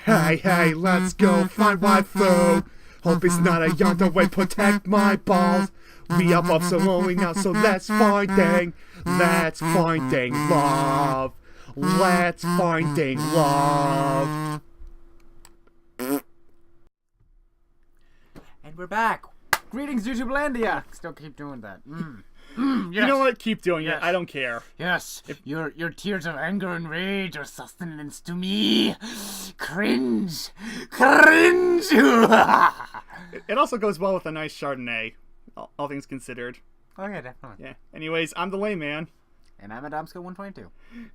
Hey, let's go find waifu. Hope it's not a yonder way, protect my balls. We are both so lonely now, so let's finding love. Let's finding love. And we're back. Greetings, YouTubelandia. Still keep doing that. Yes. You know what? Keep doing Yes. it. I don't care. Yes, your tears of anger and rage are sustenance to me. Cringe. It also goes well with a nice Chardonnay, all things considered. Oh yeah, definitely. Yeah. Anyways, I'm the Layman. And I'm Adamsko 122.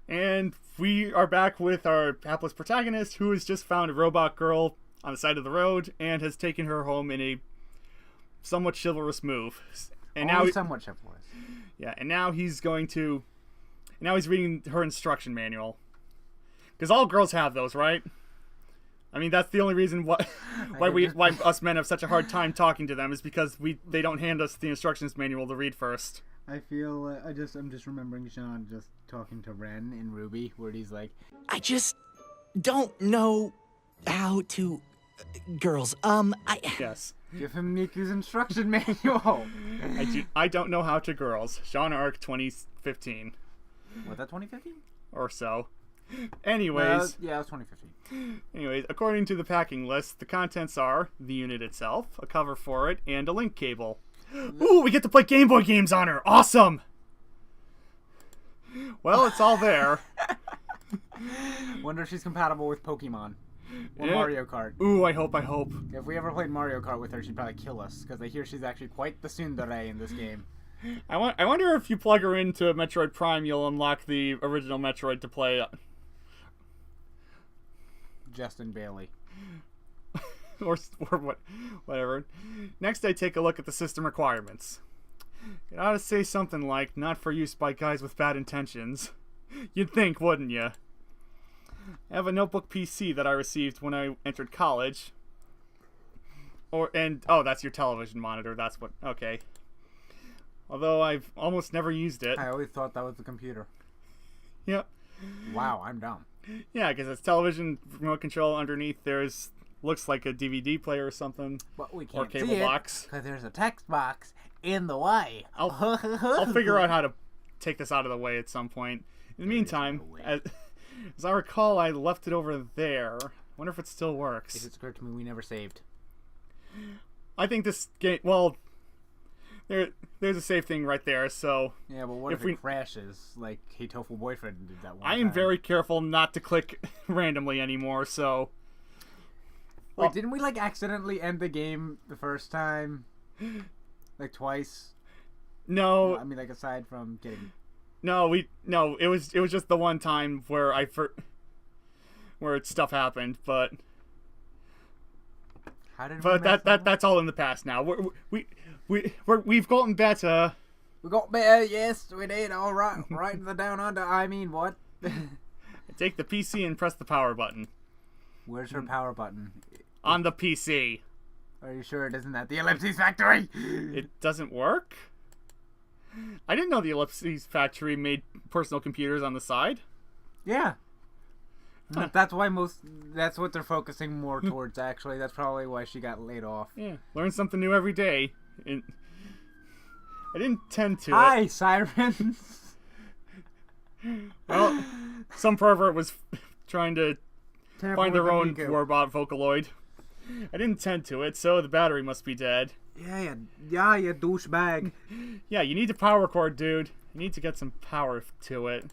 And we are back with our hapless protagonist, who has just found a robot girl on the side of the road and has taken her home in a somewhat chivalrous move. And Only now, somewhat chivalrous. yeah, and now he's going to. Now he's reading her instruction manual, because all girls have those, right? I mean, that's the only reason why us men have such a hard time talking to them is because they don't hand us the instructions manual to read first. I feel I'm just remembering Sean just talking to Ren in Ruby, where he's like, I just don't know how to... girls, Yes. give him Miku's instruction manual. I don't know how to girls. Sean Arc 2015. Was that 2015? Or so. Anyways. Yeah, it was 2015. Anyways, according to the packing list, the contents are the unit itself, a cover for it, and a link cable. Ooh, we get to play Game Boy games on her! Awesome! Well, it's all there. Wonder if she's compatible with Pokemon. Or Yeah. Mario Kart. Ooh, I hope. If we ever played Mario Kart with her, she'd probably kill us, because I hear she's actually quite the tsundere in this game. I wonder if you plug her into Metroid Prime, you'll unlock the original Metroid to play. Justin Bailey. or whatever. Next, I take a look at the system requirements. It ought to say something like, not for use by guys with bad intentions. You'd think, wouldn't you? I have a notebook PC that I received when I entered college. Oh, that's your television monitor. That's what. Okay. Although I've almost never used it. I always thought that was the computer. Yep. Wow, I'm dumb. Yeah, because it's television remote control underneath. Looks like a DVD player or something. But we can't or cable see box. Because there's a text box in the way. I'll figure out how to take this out of the way at some point. In the meantime, as I recall, I left it over there. Wonder if it still works. It just occurred to me we never saved. I think this game. Well, there's a save thing right there. So Yeah, but what if it crashes like Hey Tofu Boyfriend did that one I am very careful not to click randomly anymore. So. Wait, didn't we like accidentally end the game the first time? Like twice? No. I mean, like aside from getting. No, it was just the one time where where stuff happened, but How did that's all in the past now. We've gotten better. We got better, yes, we did. All right, right in the down under. I mean, what? Take the PC and press the power button. Where's her power button? On the PC. Are you sure it isn't at the Ellipses factory? It doesn't work? I didn't know the Ellipses factory made personal computers on the side. Yeah. Huh. That's what they're focusing more towards, actually. That's probably why she got laid off. Yeah, learn something new every day. I didn't tend to Hi, sirens! Well, some pervert was trying to find their own Miku. robot Vocaloid. I didn't tend to it, so the battery must be dead. Yeah, you douchebag. Yeah, you need a power cord, dude. You need to get some power to it.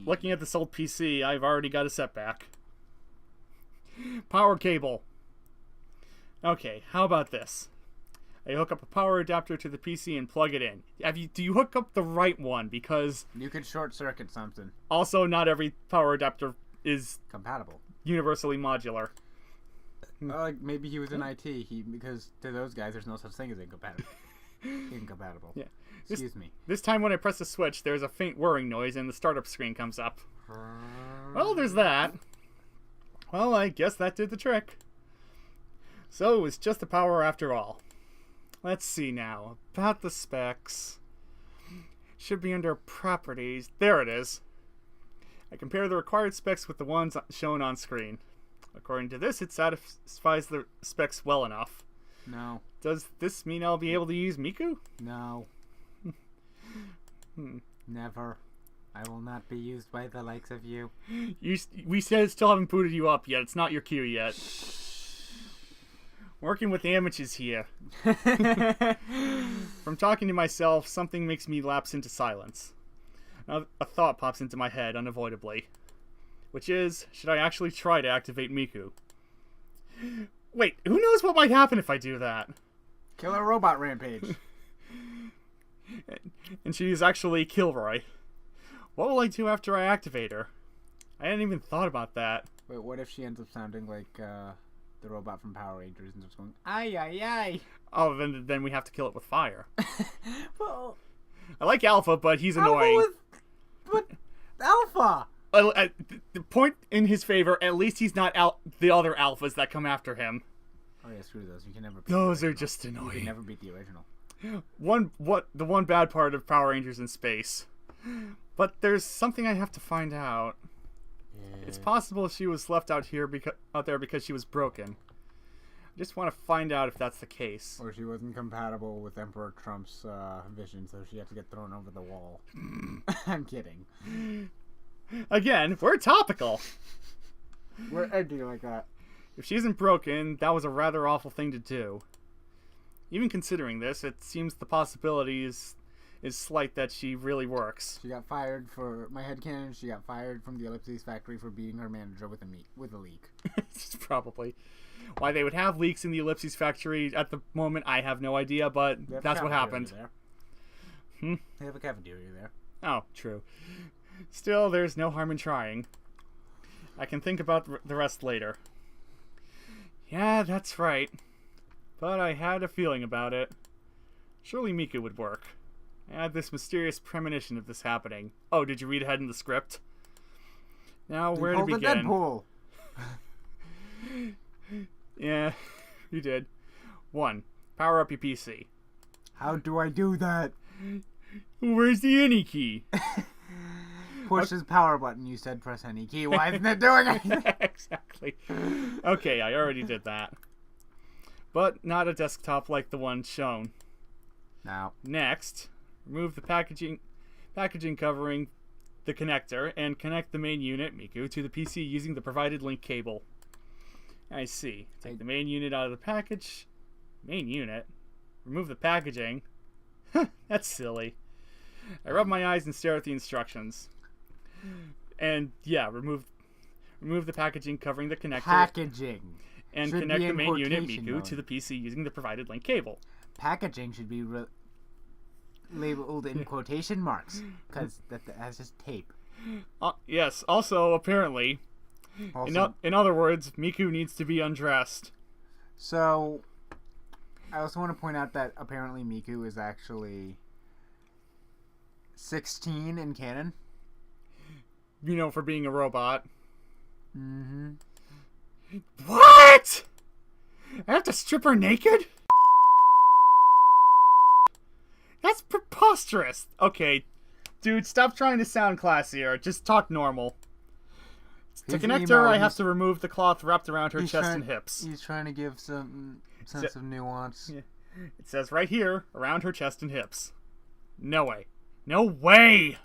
Looking at this old PC, I've already got a setback. Power cable. Okay, how about this? I hook up a power adapter to the PC and plug it in. Do you hook up the right one? Because You could short circuit something. also not every power adapter is Compatible. universally modular. Like maybe he was in IT. Because to those guys, there's no such thing as incompatible. Incompatible. Yeah. Excuse me. This time when I press the switch, there's a faint whirring noise and the startup screen comes up. Well, there's that. Well, I guess that did the trick. So it was just the power after all. Let's see now. About the specs. Should be under properties. There it is. I compare the required specs with the ones shown on screen. According to this, it satisfies the specs well enough. No. Does this mean I'll be able to use Miku? No. Never. I will not be used by the likes of you. We still haven't booted you up yet. It's not your cue yet. Working with amateurs here. From talking to myself, something makes me lapse into silence. A thought pops into my head unavoidably. Which is, should I actually try to activate Miku? Wait, who knows what might happen if I do that? Killer robot rampage. And she is actually Kilroy. What will I do after I activate her? I hadn't even thought about that. Wait, what if she ends up sounding like the robot from Power Rangers and just going, ay, ay, ay? Oh, then we have to kill it with fire. Well, I like Alpha, but he's annoying. Alpha! The point in his favor, at least he's not the other alphas that come after him. Oh yeah, screw those. You can never beat Those are just You can annoying. never beat the original. The one bad part of Power Rangers in space. But there's something I have to find out. Yeah. It's possible she was left out there because she was broken. I just want to find out if that's the case. Or she wasn't compatible with Emperor Trump's vision, so she had to get thrown over the wall. I'm kidding. Again, we're topical. We're edgy like that. If she isn't broken, that was a rather awful thing to do. Even considering this, it seems the possibility is slight that she really works. She got fired for my headcanon. She got fired from the Ellipses factory for beating her manager with a leak. Probably. Why they would have leaks in the Ellipses factory at the moment, I have no idea, but that's what happened. They have a cafeteria there. Oh, true. Still, there's no harm in trying. I can think about the rest later. Yeah, that's right. But I had a feeling about it. Surely Miku would work. I had this mysterious premonition of this happening. Oh, did you read ahead in the script? Now, where to begin? Deadpool. Yeah, you did. 1. Power up your PC. How do I do that? Where's the any key? Push his power button. You said press any key. Why isn't it doing it? Exactly. Okay, I already did that. But not a desktop like the one shown. Now. Next, remove the packaging covering the connector and connect the main unit, Miku, to the PC using the provided link cable. I see. Take the main unit out of the package. Main unit? Remove the packaging? That's silly. I rub my eyes and stare at the instructions. And yeah, remove the packaging covering the connector. Packaging. And should connect be the in main unit, quotation Miku, mode. to the PC using the provided link cable. Packaging should be labeled in quotation marks, because that's just tape. Yes, also, apparently, in other words, Miku needs to be undressed. So, I also want to point out that apparently Miku is actually 16 in canon. You know, for being a robot. Mm-hmm. What? I have to strip her naked? That's preposterous. Okay, dude, stop trying to sound classier. Just talk normal. To connect her, I have to remove the cloth wrapped around her chest and hips. He's trying to give some sense of nuance. Yeah. It says right here, around her chest and hips. No way. No way!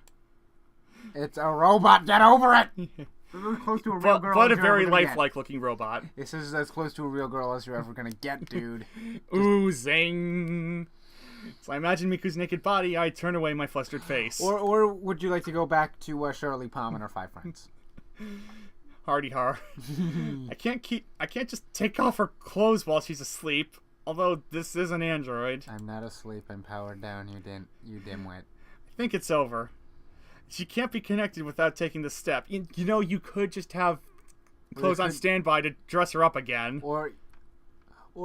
It's a robot. Get over it! This is as close to a real girl but as a you're ever very gonna get. lifelike looking robot. This is as close to a real girl as you're ever gonna get, dude. Ooh, zing! So I imagine Miku's naked body, I turn away my flustered face. Or would you like to go back to Shirley Palm and her 5 friends? Hardy har. I can't just take off her clothes while she's asleep. Although this is an android. I'm not asleep. I'm powered down. You dimwit. I think it's over. She can't be connected without taking the step. You know, you could just have clothes on standby to dress her up again. Or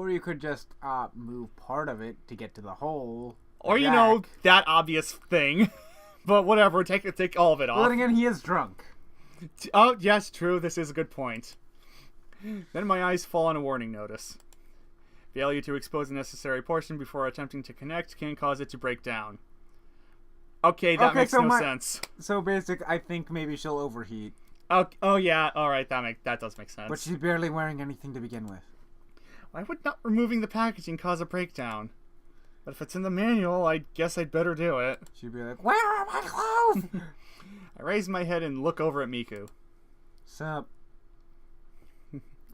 you could just move part of it to get to the hole. Or, you know, that obvious thing. But whatever, take all of it off. Well, then again, he is drunk. Oh, yes, true. This is a good point. Then my eyes fall on a warning notice. Failure to expose the necessary portion before attempting to connect can cause it to break down. Okay, that makes no sense. So I think maybe she'll overheat. Oh yeah, alright, that does make sense. But she's barely wearing anything to begin with. Why would not removing the packaging cause a breakdown? But if it's in the manual, I guess I'd better do it. She'd be like, "Where are my clothes?" I raise my head and look over at Miku. Sup?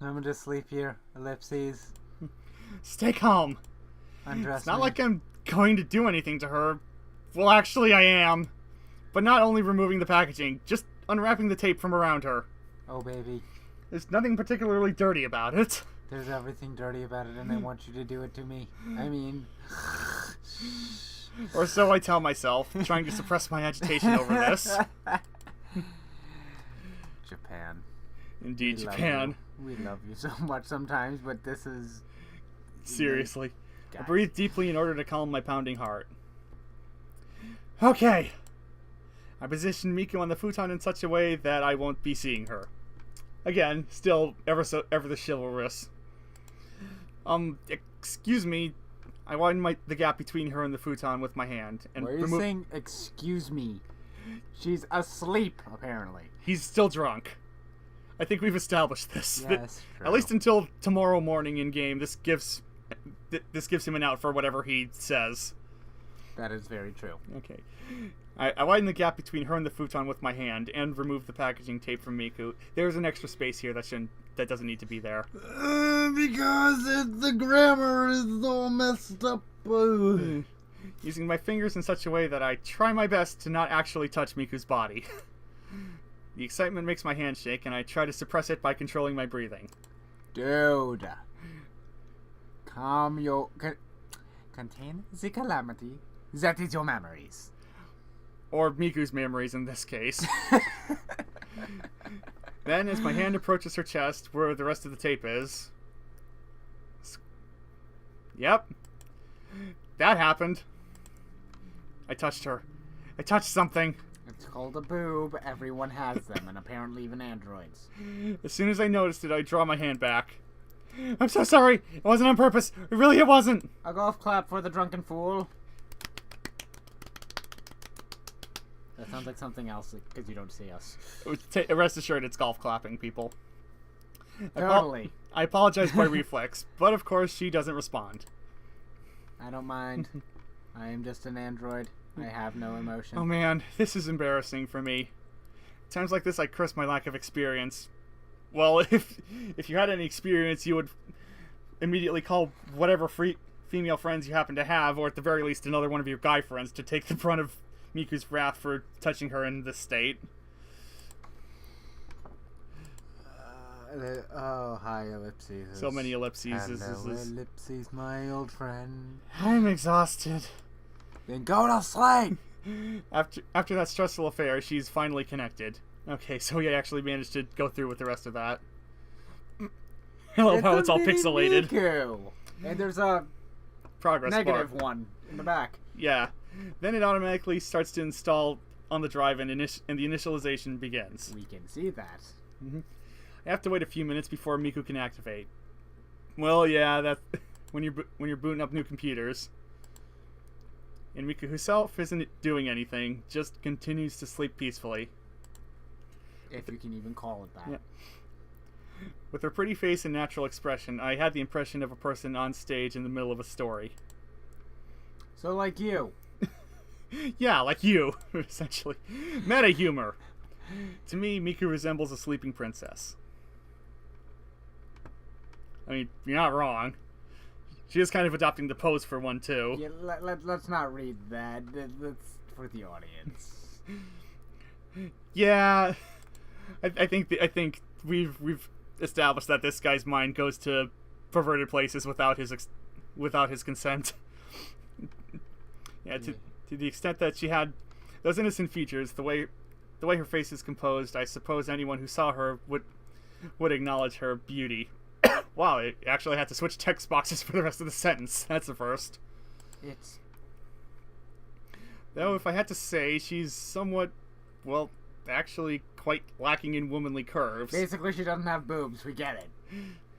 I'm just sleep here. Ellipses. Stay calm. Undress It's not me. like I'm going to do anything to her. Well, actually, I am. But not only removing the packaging, just unwrapping the tape from around her. Oh, baby. There's nothing particularly dirty about it. There's everything dirty about it, and I want you to do it to me. I mean... Or so I tell myself, trying to suppress my agitation over this. Japan. Indeed, We love Japan. you. We love you so much sometimes, but this is... Seriously. I Guys. breathe deeply in order to calm my pounding heart. Okay. I position Miku on the futon in such a way that I won't be seeing her. Again, still ever the chivalrous. Excuse me. I widen the gap between her and the futon with my hand and Why are you saying, excuse me? She's asleep, apparently. He's still drunk. I think we've established this. Yes, At least until tomorrow morning in game, this gives him an out for whatever he says. That is very true. Okay. I widen the gap between her and the futon with my hand and remove the packaging tape from Miku. There's an extra space here that doesn't need to be there. Because the grammar is all messed up. Using my fingers in such a way that I try my best to not actually touch Miku's body. The excitement makes my hand shake, and I try to suppress it by controlling my breathing. Dude. Calm your... Contain the calamity. That is your memories. Or Miku's memories in this case. Then, as my hand approaches her chest, where the rest of the tape is... Yep. That happened. I touched her. I touched something. It's called a boob. Everyone has them, and apparently even androids. As soon as I noticed it, I draw my hand back. I'm so sorry. It wasn't on purpose. It wasn't. A golf clap for the drunken fool. That sounds like something else, because you don't see us. Rest assured, it's golf clapping, people. Totally. I apologize by reflex, but of course she doesn't respond. I don't mind. I am just an android. I have no emotion. Oh man, this is embarrassing for me. Times like this I curse my lack of experience. Well, if you had any experience, you would immediately call whatever female friends you happen to have, or at the very least another one of your guy friends, to take the brunt of Miku's wrath for touching her in this state. Oh, hi, ellipses. So many ellipses. Hello, ellipses, my old friend. I'm exhausted. Then go to sleep! After that stressful affair, she's finally connected. Okay, so we actually managed to go through with the rest of that. I love how it's all pixelated. Miku. And there's a Progress negative bar. one in the back. Yeah. Then it automatically starts to install on the drive and the initialization begins. We can see that. I have to wait a few minutes before Miku can activate. Well, yeah, that's when you're booting up new computers. And Miku herself isn't doing anything, just continues to sleep peacefully. If you can even call it that. Yeah. With her pretty face and natural expression, I had the impression of a person on stage in the middle of a story. So, like you. Yeah, like you, essentially. Meta humor. To me, Miku resembles a sleeping princess. I mean, you're not wrong. She is kind of adopting the pose for one, too. Yeah, let's not read that. That's for the audience. Yeah, I think we've established that this guy's mind goes to perverted places without his consent. Yeah, to the extent that she had those innocent features, the way her face is composed, I suppose anyone who saw her would acknowledge her beauty. Wow, it actually had to switch text boxes for the rest of the sentence. That's the first. It's... Though, if I had to say, she's somewhat, well, actually quite lacking in womanly curves. Basically, she doesn't have boobs. We get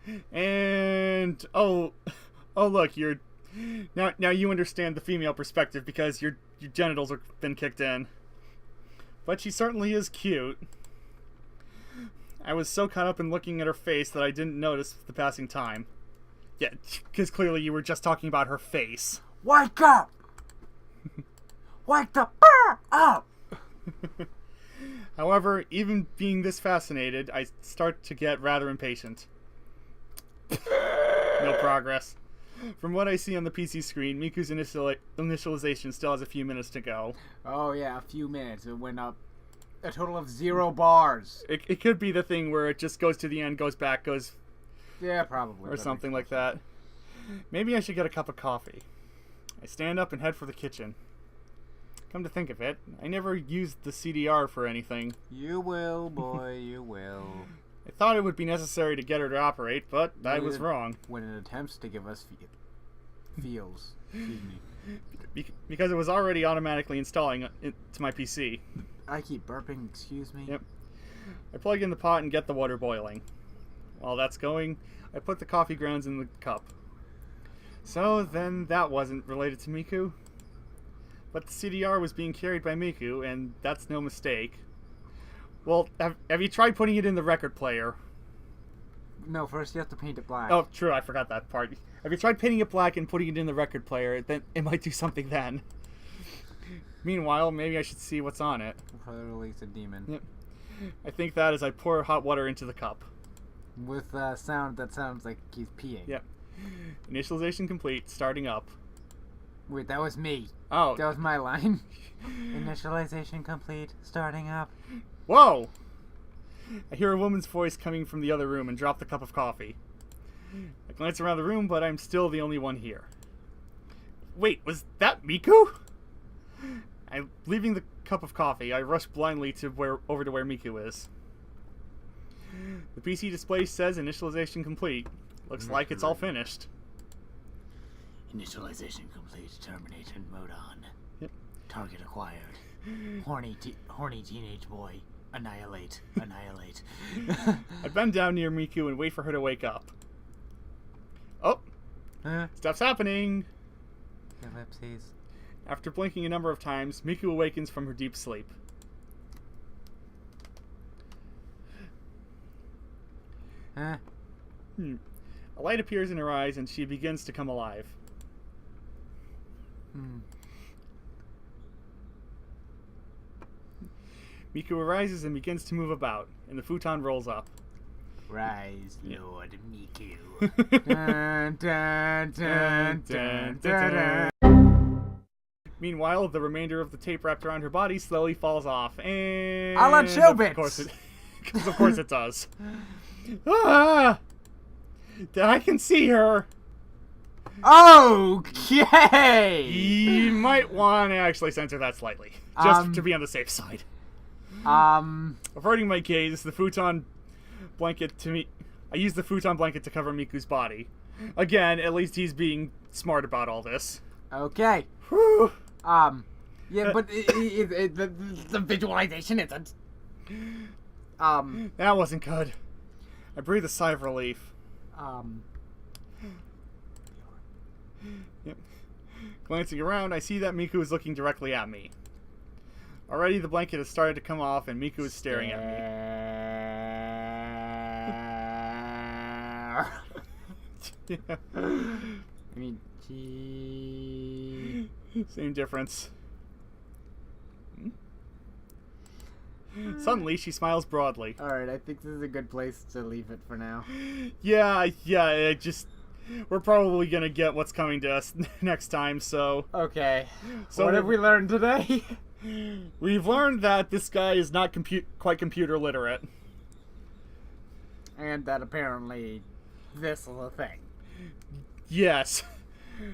it. And oh look, you're now you understand the female perspective because your genitals have been kicked in. But she certainly is cute. I was so caught up in looking at her face that I didn't notice the passing time. Yeah, because clearly you were just talking about her face. Wake up! Wake the f*** up! However, even being this fascinated, I start to get rather impatient. No progress. From what I see on the PC screen, Miku's initialization still has a few minutes to go. Oh yeah, a few minutes. It went up a total of 0 bars. It could be the thing where it just goes to the end, goes back, goes... Yeah, probably. Or something like that. Maybe I should get a cup of coffee. I stand up and head for the kitchen. Come to think of it, I never used the CDR for anything. You will, boy, you will. I thought it would be necessary to get her to operate, but I was wrong. When it attempts to give us feels. Excuse me. Because it was already automatically installing it to my PC. I keep burping, excuse me. Yep. I plug in the pot and get the water boiling. While that's going, I put the coffee grounds in the cup. So then that wasn't related to Miku. But the CDR was being carried by Miku, and that's no mistake. Well, have you tried putting it in the record player? No, first you have to paint it black. Oh, true, I forgot that part. Have you tried painting it black and putting it in the record player? Then it might do something then. Meanwhile, maybe I should see what's on it. Probably release a demon. Yep. I think that as I pour hot water into the cup. With a sound that sounds like he's peeing. Yep. Initialization complete, starting up. Wait, that was me. Oh. That was my line. Initialization complete, starting up. Whoa! I hear a woman's voice coming from the other room and drop the cup of coffee. I glance around the room, but I'm still the only one here. Wait, was that Miku? Leaving the cup of coffee, I rush blindly over to where Miku is. The PC display says initialization complete. Looks like it's all finished. Initialization complete. Termination mode on. Yep. Target acquired. Horny teenage boy. Annihilate. Annihilate. I bend down near Miku and wait for her to wake up. Oh! Stuff's happening! Ellipses. After blinking a number of times, Miku awakens from her deep sleep. Huh? A light appears in her eyes and she begins to come alive. Miku arises and begins to move about, and the futon rolls up. Rise, Lord Miku. Dun, dun, dun, dun, dun, dun. Meanwhile, the remainder of the tape wrapped around her body slowly falls off, and... A la Chobits! Of course it does. Ah! I can see her! Okay! You might want to actually censor that slightly, just to be on the safe side. Averting my gaze, the futon blanket to me. I use the futon blanket to cover Miku's body. Again, at least he's being smart about all this. Okay. Whew. Yeah, but the visualization isn't. That wasn't good. I breathe a sigh of relief. Yep. Glancing around, I see that Miku is looking directly at me. Already the blanket has started to come off and Miku is staring at me. Yeah. I mean, Same difference. Suddenly, she smiles broadly. Alright, I think this is a good place to leave it for now. Yeah, we're probably gonna get what's coming to us next time, so... Okay. So what have we learned today? We've learned that this guy is not quite computer literate. And that apparently this is a thing. Yes.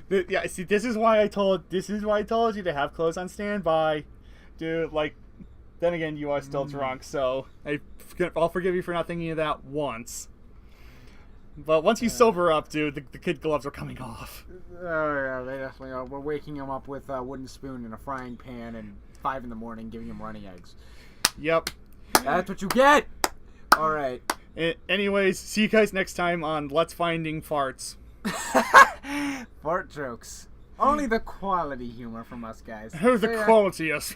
Yeah, see, this is why I told you to have clothes on standby. Dude, like, then again, you are still drunk, so I'll forgive you for not thinking of that once. But once you sober up, dude, the kid gloves are coming off. Oh, yeah, they definitely are. We're waking him up with a wooden spoon and a frying pan and 5 in the morning, giving him runny eggs. Yep. That's what you get! Alright. Anyways, see you guys next time on Let's Finding Farts. Fart jokes. Only the quality humor from us guys. The quality, yes.